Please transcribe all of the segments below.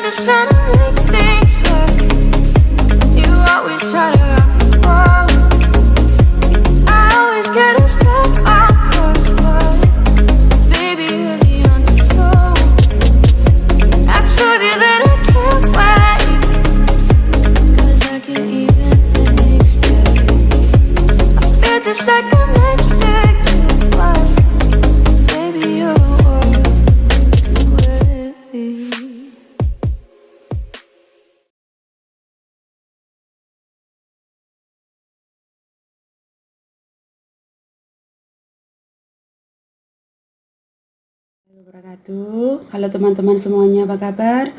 just trying to make things work. You always try to rock the boat. I always get a step on course, but baby, you're the undertow. I told you that I can't wait, 'cause I can't even think straight. I feel just like I'm next to you, but baby, you're worth away. Wabarakatuh. Halo teman-teman semuanya, apa kabar?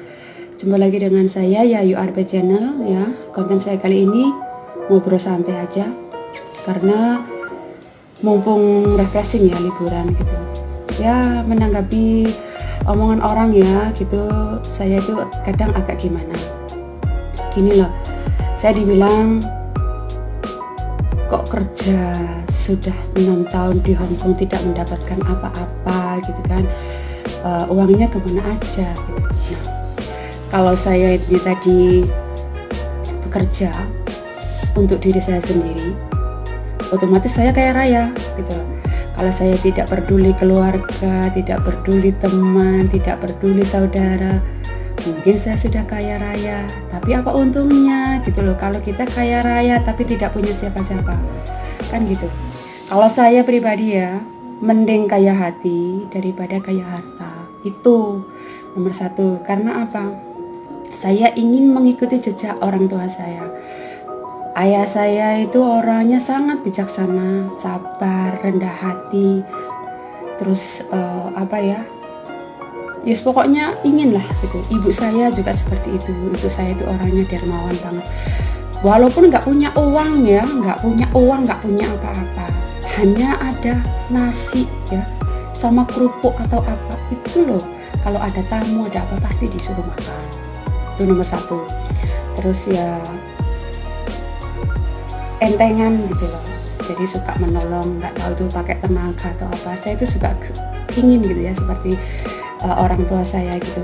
Jumpa lagi dengan saya Yayu RP Channel ya. Konten saya kali ini ngobrol santai aja karena mumpung refreshing ya, liburan gitu. Ya menanggapi omongan orang ya gitu, saya itu kadang agak gimana. Gini loh, saya dibilang kok kerja sudah 6 tahun di Hong Kong tidak mendapatkan apa-apa gitu kan, uangnya kemana aja gitu. Nah, kalau saya ini tadi bekerja untuk diri saya sendiri, otomatis saya kaya raya gitu. Kalau saya tidak peduli keluarga, tidak peduli teman, tidak peduli saudara, mungkin saya sudah kaya raya. Tapi apa untungnya gitu loh kalau kita kaya raya tapi tidak punya siapa-siapa, kan gitu. Kalau saya pribadi ya, mending kaya hati daripada kaya harta. Itu nomor satu. Karena apa? Saya ingin mengikuti jejak orang tua saya. Ayah saya itu orangnya sangat bijaksana, sabar, rendah hati. Terus yes, pokoknya ingin lah gitu. Ibu saya juga seperti itu. Ibu saya itu orangnya dermawan banget. Walaupun nggak punya uang ya, nggak punya apa-apa, hanya ada nasi ya, sama kerupuk atau apa itu loh. Kalau ada tamu ada apa pasti disuruh makan. Itu nomor satu. Terus ya entengan gitu loh. Jadi suka menolong, nggak tahu tuh pakai tenaga atau apa. Saya itu juga ingin gitu ya seperti orang tua saya gitu.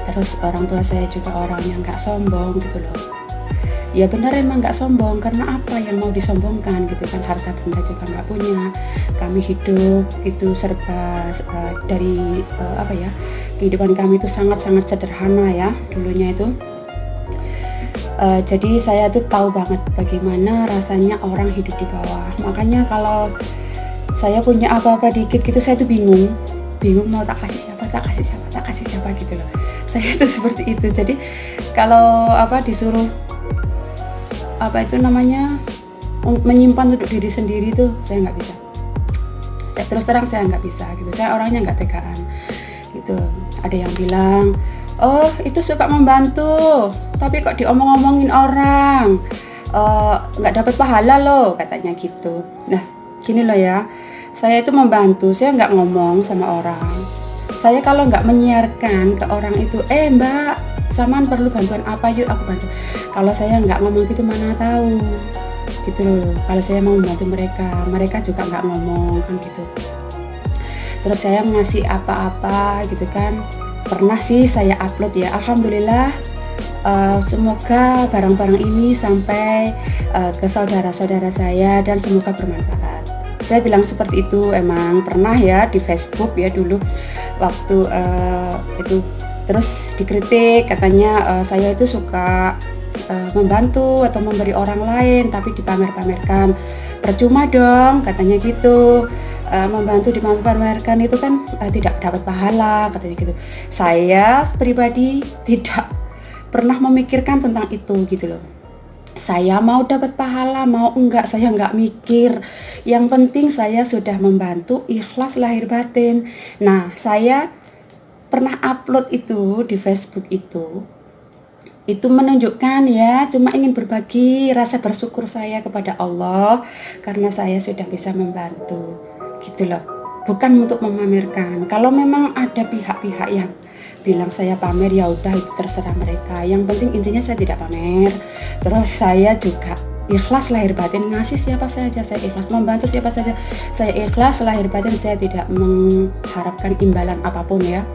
Terus orang tua saya juga orang yang nggak sombong gitu loh. Ya benar emang nggak sombong, karena apa yang mau disombongkan gitu kan, harta benda juga nggak punya. Kami hidup itu serba dari kehidupan kami itu sangat-sangat sederhana ya dulunya itu. Jadi saya tuh tahu banget bagaimana rasanya orang hidup di bawah. Makanya kalau saya punya apa-apa dikit gitu saya tuh bingung mau tak kasih siapa gitu loh. Saya itu seperti itu. Jadi kalau disuruh menyimpan untuk diri sendiri tuh saya nggak bisa. Terus terang saya nggak bisa gitu. Saya orangnya nggak tegaan gitu. Ada yang bilang, oh itu suka membantu tapi kok diomong-omongin orang, nggak dapat pahala loh katanya gitu. Nah gini loh ya, saya itu membantu, saya nggak ngomong sama orang. Saya kalau nggak menyiarkan ke orang itu, mbak samaan perlu bantuan apa, yuk aku bantu. Kalau saya nggak ngomong gitu mana tahu gitu loh. Kalau saya mau membantu mereka juga nggak ngomong kan gitu. Terus saya ngasih apa-apa gitu kan, pernah sih saya upload ya, alhamdulillah. Semoga barang-barang ini sampai ke saudara-saudara saya dan semoga bermanfaat. Saya bilang seperti itu, emang pernah ya di Facebook ya dulu waktu itu. Terus dikritik katanya saya itu suka membantu atau memberi orang lain tapi dipamer-pamerkan. Percuma dong katanya gitu. Membantu dipamer-pamerkan itu kan tidak dapat pahala katanya gitu. Saya pribadi tidak pernah memikirkan tentang itu gitu loh. Saya mau dapat pahala mau enggak saya enggak mikir. Yang penting saya sudah membantu, ikhlas lahir batin. Nah saya pernah upload itu di Facebook itu menunjukkan ya, cuma ingin berbagi rasa bersyukur saya kepada Allah karena saya sudah bisa membantu gitu loh, bukan untuk memamerkan. Kalau memang ada pihak-pihak yang bilang saya pamer, ya udah itu terserah mereka. Yang penting intinya saya tidak pamer. Terus saya juga ikhlas lahir batin, ngasih siapa saja saya ikhlas, membantu siapa saja saya ikhlas lahir batin. Saya tidak mengharapkan imbalan apapun ya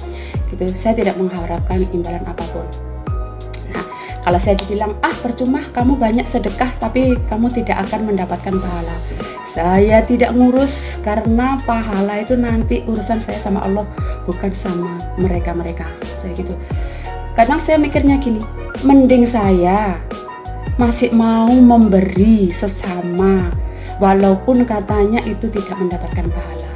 gitu, saya tidak mengharapkan imbalan apapun. Nah, kalau saya dibilang percuma kamu banyak sedekah tapi kamu tidak akan mendapatkan pahala, saya tidak ngurus, karena pahala itu nanti urusan saya sama Allah, bukan sama mereka-mereka. Saya gitu. Kadang saya mikirnya gini, mending saya masih mau memberi sesama walaupun katanya itu tidak mendapatkan pahala.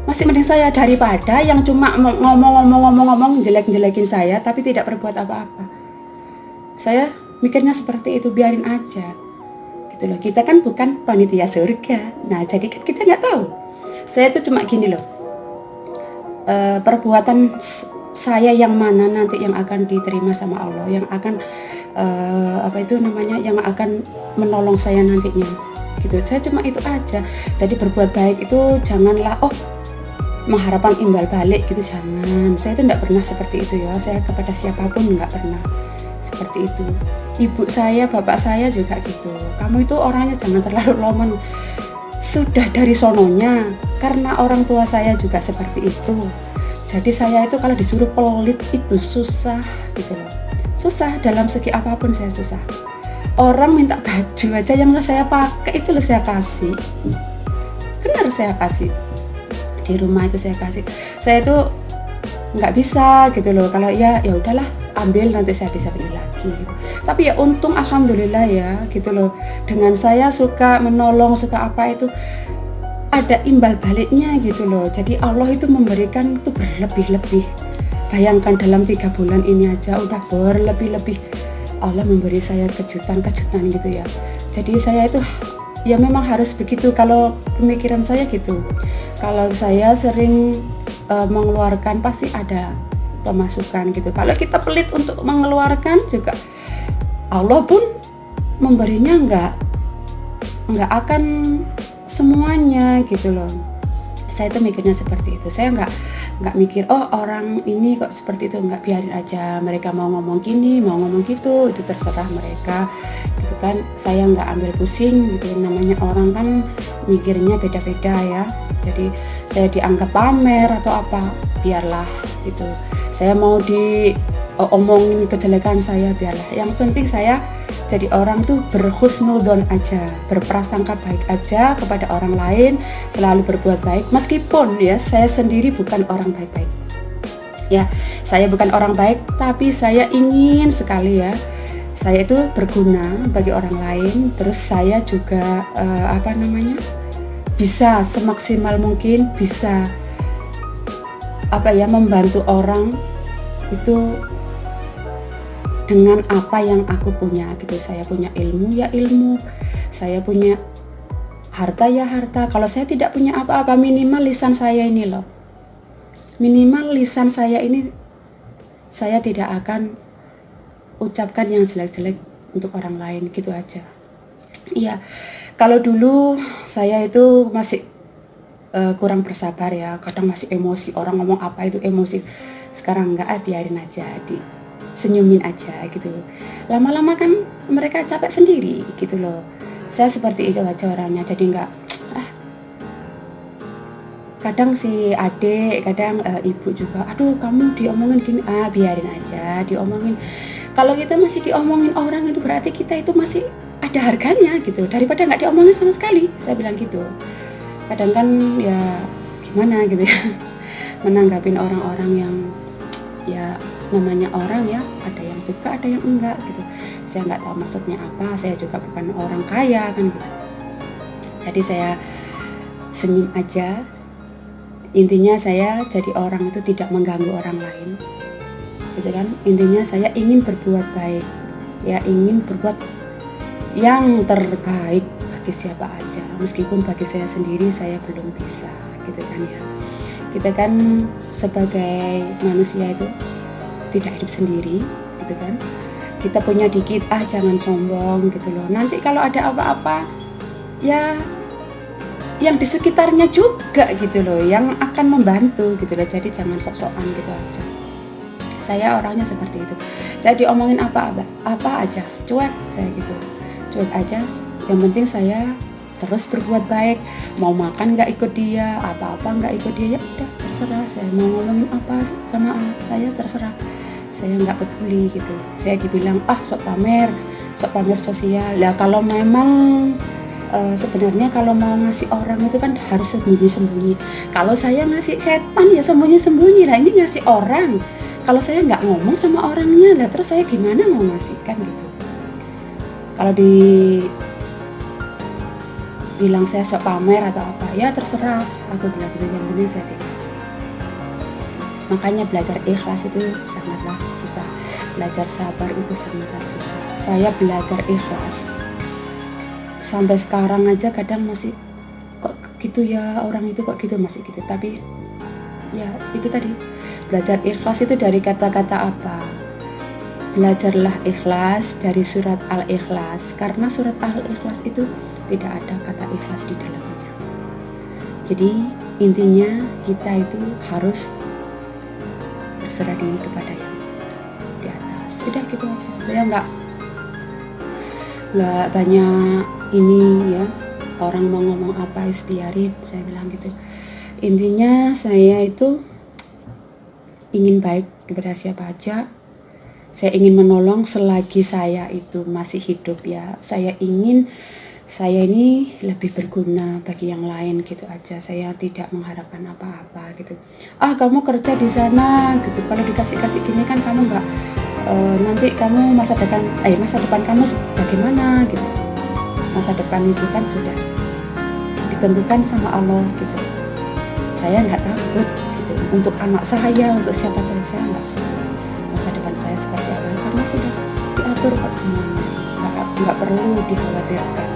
Masih mending saya daripada yang cuma ngomong jelek-jelekin saya tapi tidak berbuat apa-apa. Saya mikirnya seperti itu, biarin aja gitu loh. Kita kan bukan panitia surga, nah jadi kan kita nggak tahu. Saya itu cuma gini loh, perbuatan saya yang mana nanti yang akan diterima sama Allah, yang akan yang akan menolong saya nantinya gitu. Saya cuma itu aja. Jadi berbuat baik itu janganlah mengharapkan imbal balik gitu, jangan. Saya itu tidak pernah seperti itu ya, saya kepada siapapun nggak pernah seperti itu. Ibu saya, bapak saya juga gitu, kamu itu orangnya jangan terlalu loman, sudah dari sononya. Karena orang tua saya juga seperti itu, jadi saya itu kalau disuruh pelit itu susah gitu loh. Susah dalam segi apapun, saya susah. Orang minta baju aja yang saya pakai itu loh saya kasih, benar saya kasih. Di rumah itu saya kasih. Saya itu nggak bisa gitu loh, kalau ya udahlah ambil nanti saya bisa beli lagi gitu. Tapi ya untung alhamdulillah ya gitu loh, dengan saya suka menolong, suka apa itu ada imbal baliknya gitu loh. Jadi Allah itu memberikan itu berlebih-lebih. Bayangkan dalam 3 bulan ini aja udah berlebih-lebih, Allah memberi saya kejutan-kejutan gitu ya. Jadi saya itu ya memang harus begitu, kalau pemikiran saya gitu. Kalau saya sering mengeluarkan pasti ada pemasukan gitu. Kalau kita pelit untuk mengeluarkan juga, Allah pun memberinya nggak akan semuanya gitu loh. Saya itu mikirnya seperti itu. Saya nggak mikir orang ini kok seperti itu, nggak, biarin aja, mereka mau ngomong gini mau ngomong gitu, itu terserah mereka gitu kan. Saya nggak ambil pusing gitu, yang namanya orang kan mikirnya beda-beda ya. Jadi saya dianggap pamer atau apa, biarlah gitu. Saya mau diomongin kejelekan saya, biarlah, yang penting saya jadi orang tuh berhusnudzon aja, berprasangka baik aja kepada orang lain, selalu berbuat baik. Meskipun ya saya sendiri bukan orang baik-baik ya, saya bukan orang baik, tapi saya ingin sekali ya saya itu berguna bagi orang lain. Terus saya juga bisa semaksimal mungkin bisa membantu orang itu dengan apa yang aku punya gitu. Saya punya ilmu ya ilmu, saya punya harta ya harta. Kalau saya tidak punya apa-apa, minimal lisan saya ini loh, minimal lisan saya ini saya tidak akan ucapkan yang jelek-jelek untuk orang lain gitu aja. Iya, kalau dulu saya itu masih kurang bersabar ya, kadang masih emosi, orang ngomong apa itu emosi. Sekarang enggak, biarin aja, senyumin aja gitu. Lama-lama kan mereka capek sendiri gitu loh. Saya seperti itu aja orangnya, jadi enggak kadang si adik, kadang ibu juga, aduh kamu diomongin gini, biarin aja diomongin. Kalau kita masih diomongin orang itu berarti kita itu masih ada harganya gitu, daripada nggak diomongin sama sekali, saya bilang gitu. Kadang kan ya gimana gitu ya, menanggapin orang-orang yang ya namanya orang ya, ada yang suka ada yang enggak gitu. Saya nggak tahu maksudnya apa, saya juga bukan orang kaya kan gitu. Jadi saya senyum aja. Intinya saya jadi orang itu tidak mengganggu orang lain gitu kan. Intinya saya ingin berbuat baik ya, ingin berbuat yang terbaik bagi siapa aja, meskipun bagi saya sendiri saya belum bisa gitu kan ya. Kita kan sebagai manusia itu tidak hidup sendiri gitu kan. Kita punya dikit, jangan sombong gitu loh. Nanti kalau ada apa-apa ya yang di sekitarnya juga gitu loh yang akan membantu gitu loh. Jadi jangan sok-sokan gitu aja. Saya orangnya seperti itu. Saya diomongin apa aja cuek, saya gitu, cuek aja. Yang penting saya terus berbuat baik, mau makan nggak ikut dia, apa-apa nggak ikut dia, ya udah terserah. Saya mau ngomongin apa sama saya terserah, saya nggak peduli gitu. Saya dibilang sok pamer sosial. Lah kalau memang sebenarnya kalau mau ngasih orang itu kan harus sembunyi-sembunyi. Kalau saya ngasih setan ya sembunyi-sembunyi, lah ini ngasih orang. Kalau saya nggak ngomong sama orangnya, lah terus saya gimana mau ngasihkan gitu. Kalau bilang saya sok pamer atau apa, ya terserah, aku bilang gitu, yang penting saya tidak. Makanya belajar ikhlas itu sangatlah susah, belajar sabar itu sangatlah susah. Saya belajar ikhlas sampai sekarang aja kadang masih kok gitu ya, orang itu kok gitu, masih gitu. Tapi ya itu tadi, belajar ikhlas itu dari kata-kata apa? Belajarlah ikhlas dari surat Al-Ikhlas, karena surat Al-Ikhlas itu tidak ada kata ikhlas di dalamnya. Jadi intinya kita itu harus berserah diri kepada yang di atas. Udah gitu aja. Saya nggak banyak ini ya, orang mau ngomong apa biarin, saya bilang gitu. Intinya saya itu ingin baik kepada siapa aja. Saya ingin menolong selagi saya itu masih hidup ya. Saya ingin saya ini lebih berguna bagi yang lain gitu aja. Saya tidak mengharapkan apa-apa gitu. Kamu kerja di sana gitu. Kalau dikasih gini kan kamu nggak nanti kamu masa depan kamu bagaimana gitu. Masa depan itu kan sudah ditentukan sama Allah gitu. Saya nggak takut gitu. Untuk anak saya, untuk siapa saya nggak. Masa depan saya seperti apa, karena sudah diatur kok semuanya, nggak perlu dikhawatirkan.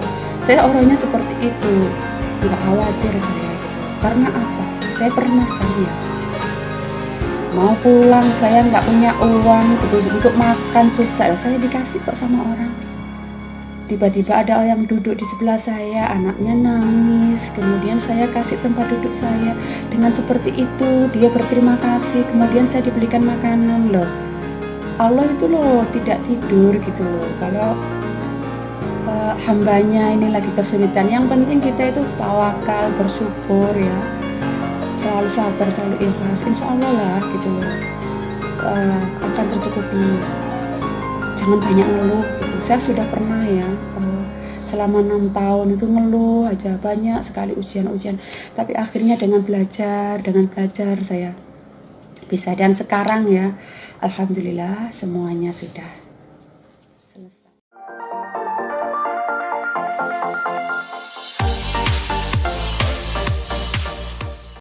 Saya orangnya seperti itu, nggak khawatir saya. Karena apa? Saya pernah kan ya, mau pulang saya nggak punya uang untuk makan, susah, saya dikasih kok sama orang. Tiba-tiba ada yang duduk di sebelah saya, anaknya nangis, kemudian saya kasih tempat duduk saya. Dengan seperti itu dia berterima kasih, kemudian saya dibelikan makanan loh. Allah itu loh tidak tidur gitu loh. Kalau hambanya ini lagi kesulitan, yang penting kita itu tawakal, bersyukur ya, selalu sabar, selalu ikhlas, insya Allah lah gitu loh, akan tercukupi. Jangan banyak ngeluh gitu. Saya sudah pernah ya selama 6 tahun itu ngeluh aja, banyak sekali ujian-ujian, tapi akhirnya dengan belajar saya bisa. Dan sekarang ya alhamdulillah semuanya sudah